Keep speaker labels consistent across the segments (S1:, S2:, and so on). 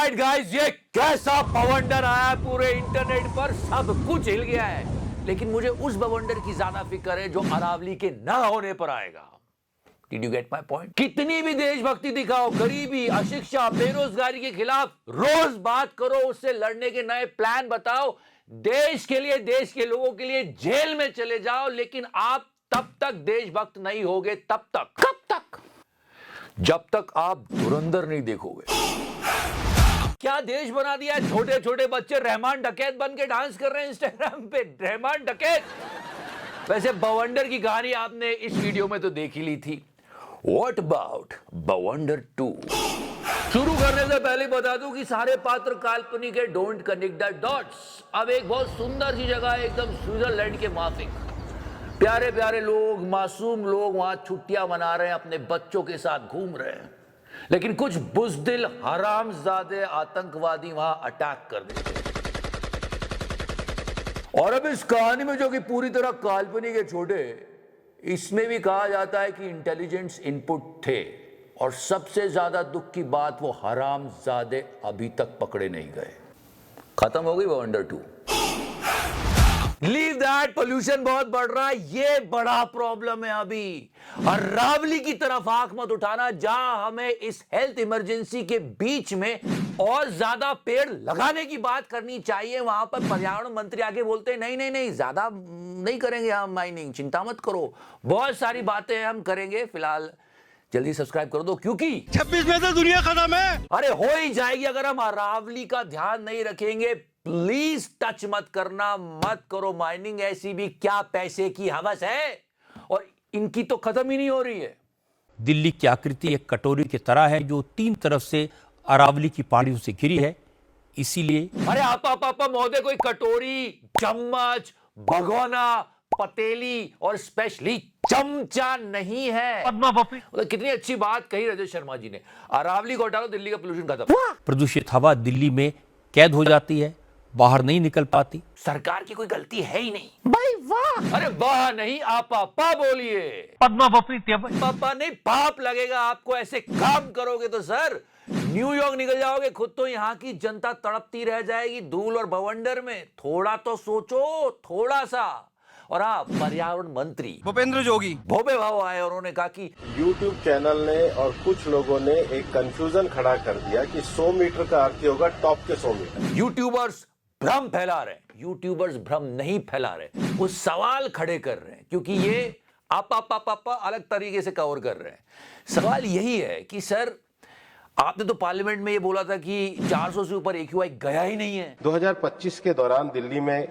S1: Alright guys, ये कैसा बवंडर आया पूरे इंटरनेट पर, सब कुछ हिल गया है। लेकिन मुझे उस बवंडर की ज्यादा फिक्र है जो अरावली के ना होने पर आएगा। Did you get my point? कितनी भी देशभक्ति दिखाओ, गरीबी, अशिक्षा, बेरोजगारी के खिलाफ रोज बात करो, उससे लड़ने के नए प्लान बताओ, देश के लिए, देश के लोगों के लिए जेल में चले जाओ, लेकिन आप तब तक देशभक्त नहीं होगे। तब तक, कब तक? जब तक आप धुरंधर नहीं देखोगे। क्या देश बना दिया है? छोटे छोटे बच्चे रहमान डकैत बन के डांस कर रहे हैं इंस्टाग्राम पे। रहमान डकैत। वैसे बवंडर की कहानी आपने इस वीडियो में तो देख ही ली थी। What about बवंडर 2? शुरू करने से पहले बता दूं कि सारे पात्र काल्पनिक है। Don't connect the dots. अब एक बहुत सुंदर सी जगह है, एकदम स्विट्जरलैंड के माफिक। प्यारे प्यारे लोग, मासूम लोग वहां छुट्टियां मना रहे हैं, अपने बच्चों के साथ घूम रहे हैं। लेकिन कुछ बुज़दिल हरामजादे आतंकवादी वहां अटैक कर देते हैं। और अब इस कहानी में, जो कि पूरी तरह काल्पनिक है छोटे, इसमें भी कहा जाता है कि इंटेलिजेंस इनपुट थे। और सबसे ज्यादा दुख की बात, वो हरामजादे अभी तक पकड़े नहीं गए। खत्म हो गई बवंडर 2। लीव दैट, पोल्यूशन बहुत बढ़ रहा है, ये बड़ा प्रॉब्लम है अभी। और अरावली की तरफ आंख मत उठाना, जहां हमें इस हेल्थ इमरजेंसी के बीच में और ज्यादा पेड़ लगाने की बात करनी चाहिए, वहां पर पर्यावरण मंत्री आगे बोलते हैं नहीं नहीं नहीं, ज्यादा नहीं करेंगे हम माइनिंग, चिंता मत करो, बहुत सारी बातें हम करेंगे। फिलहाल जल्दी सब्सक्राइब कर दो, क्योंकि
S2: 26 में तो दुनिया खत्म है।
S1: अरे हो ही जाएगी अगर हम अरावली का ध्यान नहीं रखेंगे। प्लीज टच मत करना, मत करो माइनिंग। ऐसी भी क्या पैसे की हवस है, और इनकी तो खत्म ही नहीं हो रही है।
S3: दिल्ली की आकृति एक कटोरी की तरह है जो तीन तरफ से अरावली की पहाड़ियों से घिरी है। इसीलिए
S1: अरे आपा महोदय, कोई कटोरी, चम्मच, भगोना, पतेली और स्पेशली चमचा नहीं है।
S2: पद्मा
S1: कितनी अच्छी बात कही राजेश शर्मा जी ने। अरावली को हटा लो, दिल्ली का पोल्यूशन खत्म।
S3: प्रदूषित हवा दिल्ली में कैद हो जाती है, बाहर नहीं निकल पाती।
S1: सरकार की कोई गलती है ही नहीं। भाई वाह! अरे वाह नहीं, आपा बोलिए।
S2: पद्मा
S1: पापा नहीं, पाप लगेगा आपको। ऐसे काम करोगे तो सर न्यूयॉर्क निकल जाओगे खुद, तो यहाँ की जनता तड़पती रह जाएगी धूल और बवंडर में। थोड़ा तो सोचो, थोड़ा सा। और हाँ, पर्यावरण मंत्री
S2: भूपेंद्र जोगी
S1: भोबे भाव आए और उन्होंने कहा कि
S4: YouTube चैनल ने और कुछ लोगों ने एक कंफ्यूजन खड़ा कर दिया कि 100 मीटर का अर्थ होगा टॉप के 100 मीटर।
S1: यूट्यूबर्स भ्रम फैला रहे हैं। यूट्यूबर्स भ्रम नहीं फैला रहे, वो सवाल खड़े कर रहे हैं, क्योंकि ये आप अलग तरीके से कवर कर रहे हैं। सवाल यही है कि सर, आपने तो पार्लियामेंट में ये बोला था कि 400 से ऊपर AQI गया ही नहीं है।
S4: 2025 के दौरान दिल्ली में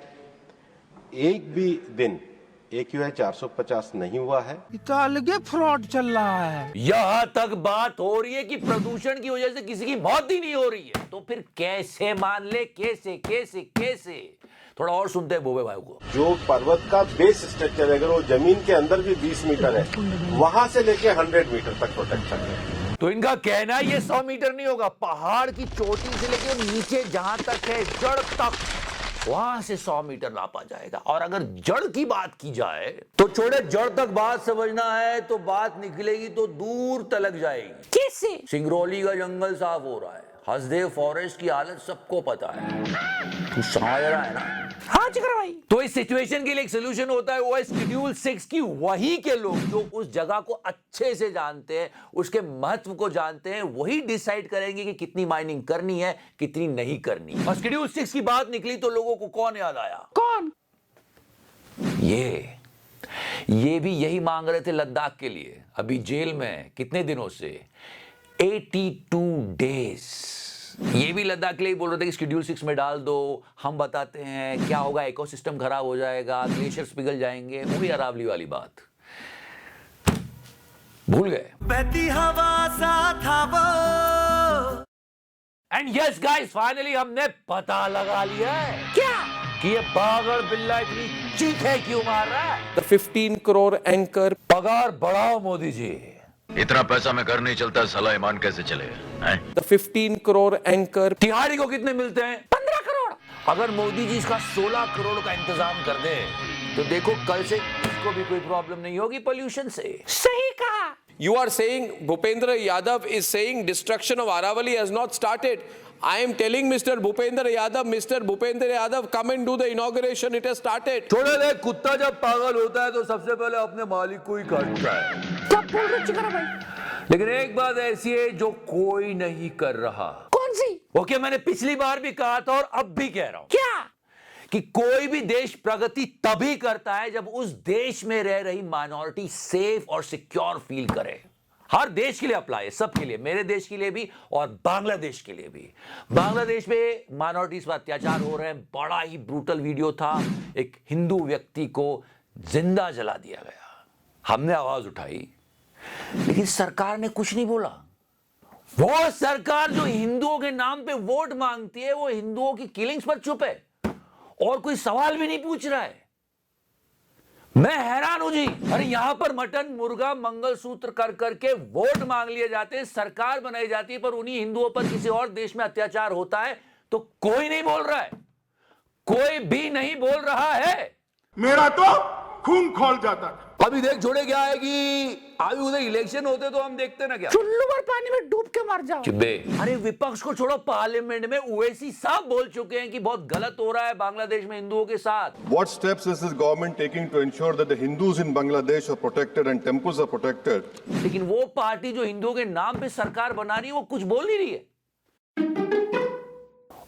S4: एक भी दिन AQI 450 नहीं हुआ है।
S2: इतना अलगे फ्रॉड चल रहा है।
S1: यहां तक बात हो रही है कि प्रदूषण की वजह से किसी की मौत ही नहीं हो रही है। तो फिर कैसे मान ले? कैसे? थोड़ा और सुनते हैं भोबे भाई को।
S4: जो पर्वत का बेस स्ट्रक्चर है, अगर वो जमीन के अंदर भी 20 मीटर है, वहां से लेके 100 मीटर तक प्रोटेक्शन है।
S1: तो इनका कहना है ये 100 मीटर नहीं होगा, पहाड़ की चोटी से लेके नीचे जहां तक है, जड़ तक, वहां से 100 मीटर नापा जाएगा। और अगर जड़ की बात की जाए तो छोड़े, जड़ तक बात समझना है तो बात निकलेगी तो दूर तलक जाएगी। कैसे? सिंगरौली का जंगल साफ हो रहा है, हसदेव फॉरेस्ट की हालत सबको पता है। तू समझ रहा है ना? हाँ जिगर भाई। तो इस सिचुएशन के लिए एक सोल्यूशन होता है, वो है शेड्यूल 6 की वही के लोग जो उस जगह को अच्छे से जानते हैं, उसके महत्व को जानते हैं, वही डिसाइड करेंगे कि कितनी माइनिंग करनी है, कितनी नहीं करनी। और शेड्यूल 6 की बात निकली तो लोगों को कौन याद आया? कौन? ये भी यही मांग रहे थे लद्दाख के लिए। अभी जेल में कितने दिनों से? 82 डेज। ये भी लद्दाख के लिए बोल रहे थे कि शेड्यूल 6 में डाल दो, हम बताते हैं क्या होगा, इकोसिस्टम खराब हो जाएगा, ग्लेशियर्स पिघल जाएंगे। वही अरावली वाली बात भूल गए।
S2: बहती हवा सा था वो।
S1: एंड यस गाइस, फाइनली हमने पता लगा लिया है। क्या? कि ये पागल बिल्ला इतनी चीखें क्यों मार रहा है?
S5: The 15 crore anchor.
S1: पगार बढ़ाओ मोदी जी।
S6: इतना पैसा में घर नहीं चलता, साला ईमान कैसे चले?
S5: The 15 crore anchor.
S1: तिहाड़ी को कितने मिलते हैं? 15 करोड़। अगर मोदी जी इसका 16 करोड़ का इंतजाम कर दे तो देखो, कल से इसको भी कोई प्रॉब्लम नहीं होगी पोल्यूशन से। सही कहा।
S5: You are saying Bhupendra Yadav is saying destruction of Aravali has not started. I am telling Mr. Bhupendra Yadav, come and do the inauguration. It has started.
S1: छोड़े ले, कुत्ता जब पागल होता है तो सबसे पहले अपने मालिक को ही काटता है।
S7: क्या बोल रहे चिकरा भाई?
S1: लेकिन एक बात ऐसी है जो कोई नहीं कर रहा।
S7: कौन सी?
S1: ओके, मैंने पिछली बार भी कहा था और अब भी कह रहा हूं।
S7: क्या?
S1: कि कोई भी देश प्रगति तभी करता है जब उस देश में रह रही माइनॉरिटी सेफ और सिक्योर फील करे। हर देश के लिए अप्लाई है, सबके लिए, मेरे देश के लिए भी और बांग्लादेश के लिए भी। बांग्लादेश में माइनॉरिटीज पर अत्याचार हो रहे हैं। बड़ा ही ब्रूटल वीडियो था, एक हिंदू व्यक्ति को जिंदा जला दिया गया। हमने आवाज उठाई, लेकिन सरकार ने कुछ नहीं बोला। वो सरकार जो हिंदुओं के नाम पे वोट मांगती है, वो हिंदुओं की किलिंग्स पर चुप है और कोई सवाल भी नहीं पूछ रहा है। मैं हैरान हूं जी। अरे यहां पर मटन, मुर्गा, मंगलसूत्र कर करके वोट मांग लिए जाते हैं, सरकार बनाई जाती है, पर उन्हीं हिंदुओं पर किसी और देश में अत्याचार होता है तो कोई नहीं बोल रहा है, कोई भी नहीं बोल रहा है।
S8: मेरा तो खून खोल जाता था।
S1: अभी देख जोड़े क्या आएगी, अभी उधर इलेक्शन होते तो हम देखते ना क्या।
S7: चुल्लू भर पानी में डूब के मर जाओ।
S1: चिब्बे, अरे विपक्ष को छोड़ो, पार्लियामेंट में ओवैसी साहब बोल चुके हैं कि बहुत गलत हो रहा है बांग्लादेश में हिंदुओं के साथ।
S4: What steps is this government taking to ensure that the Hindus in Bangladesh are protected and temples are protected?
S1: लेकिन वो पार्टी जो हिंदुओं के नाम पे सरकार बना रही है वो कुछ बोल नहीं रही है।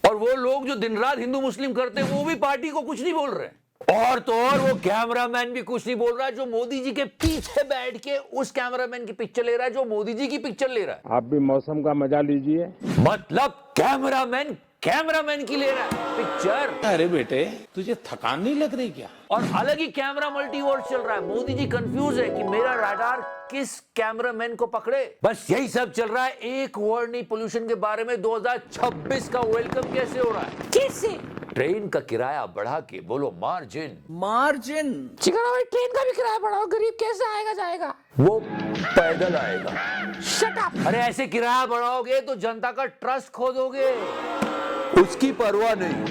S1: और वो लोग जो दिन रात हिंदू मुस्लिम करते हैं वो भी पार्टी को कुछ नहीं बोल रहे हैं। और तो और वो कैमरामैन भी कुछ नहीं बोल रहा है जो मोदी जी के पीछे बैठ के उस कैमरामैन की पिक्चर ले रहा है जो मोदी जी की पिक्चर ले रहा है।
S8: आप भी मौसम का मजा लीजिए।
S1: मतलब कैमरामैन की ले रहा है पिक्चर।
S8: अरे बेटे, तुझे थकान नहीं लग रही क्या?
S1: और अलग ही कैमरा मल्टी वर्ड चल रहा है। मोदी जी कंफ्यूज है कि मेरा रडार किस कैमरामैन को पकड़े। बस यही सब चल रहा है। एक वर्ड नहीं पोल्यूशन के बारे में। 2026 का वेलकम कैसे हो रहा है?
S7: कैसे?
S1: ट्रेन का किराया बढ़ा के बोलो मार्जिन।
S7: चिकरा भाई, ट्रेन का भी किराया बढ़ाओ, गरीब कैसे आएगा जाएगा?
S1: वो पैदल आएगा।
S7: Shut up.
S1: अरे ऐसे किराया बढ़ाओगे तो जनता का ट्रस्ट खो दोगे। उसकी परवाह नहीं,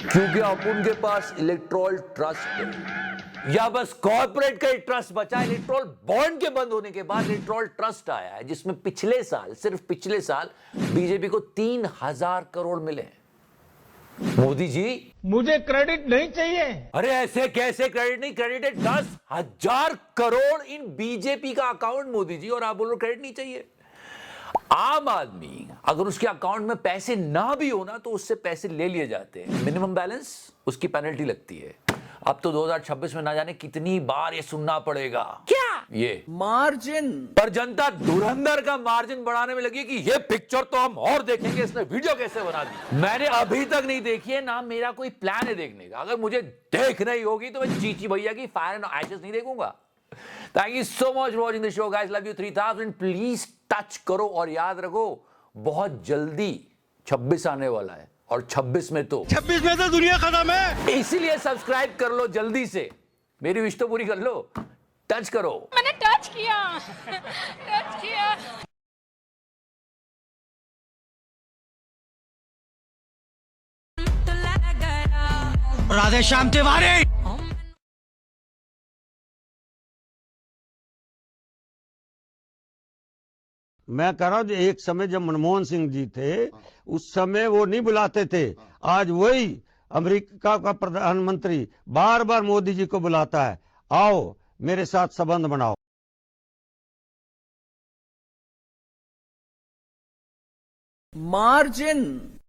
S1: क्योंकि अब उनके पास इलेक्ट्रॉल ट्रस्ट है, या बस कॉर्पोरेट का ही ट्रस्ट बचा। इलेक्ट्रॉल बॉन्ड के बंद होने के बाद इलेक्ट्रॉल ट्रस्ट आया है, जिसमें पिछले साल, सिर्फ पिछले साल बीजेपी को 3000 करोड़ मिले। मोदी जी,
S8: मुझे क्रेडिट नहीं चाहिए।
S1: अरे ऐसे कैसे क्रेडिट नहीं? क्रेडिट है 10,000 करोड़ इन बीजेपी का अकाउंट मोदी जी, और आप बोल रहे क्रेडिट नहीं चाहिए। आम आदमी अगर उसके अकाउंट में पैसे ना भी होना तो उससे पैसे ले लिए जाते हैं। मिनिमम बैलेंस, उसकी पेनल्टी लगती है। अब तो 2026 में ना जाने कितनी बार ये सुनना पड़ेगा।
S7: क्या?
S1: ये मार्जिन। पर जनता धुरंधर का मार्जिन बढ़ाने में लगी कि ये पिक्चर तो हम और देखेंगे, इसने वीडियो कैसे बना दी। मैंने अभी तक नहीं देखी है, ना मेरा कोई प्लान है देखने का। अगर मुझे देखना ही होगी तो मैं चीची भैया की फायर एंड एशेस नहीं देखूंगा। Thank you so much for watching the show guys, love you 3000। Please touch करो और याद रखो बहुत जल्दी 26 आने वाला है, और 26 में तो
S2: दुनिया खत्म है।
S1: इसीलिए सब्सक्राइब कर लो जल्दी से। मेरी विश तो पूरी कर लो, टच करो।
S7: मैंने टच किया। टच किया।
S2: राधे श्याम तिवारी।
S9: मैं कह रहा हूं, एक समय जब मनमोहन सिंह जी थे उस समय वो नहीं बुलाते थे। आज वही अमेरिका का प्रधानमंत्री बार बार मोदी जी को बुलाता है, आओ मेरे साथ संबंध बनाओ।
S2: मार्जिन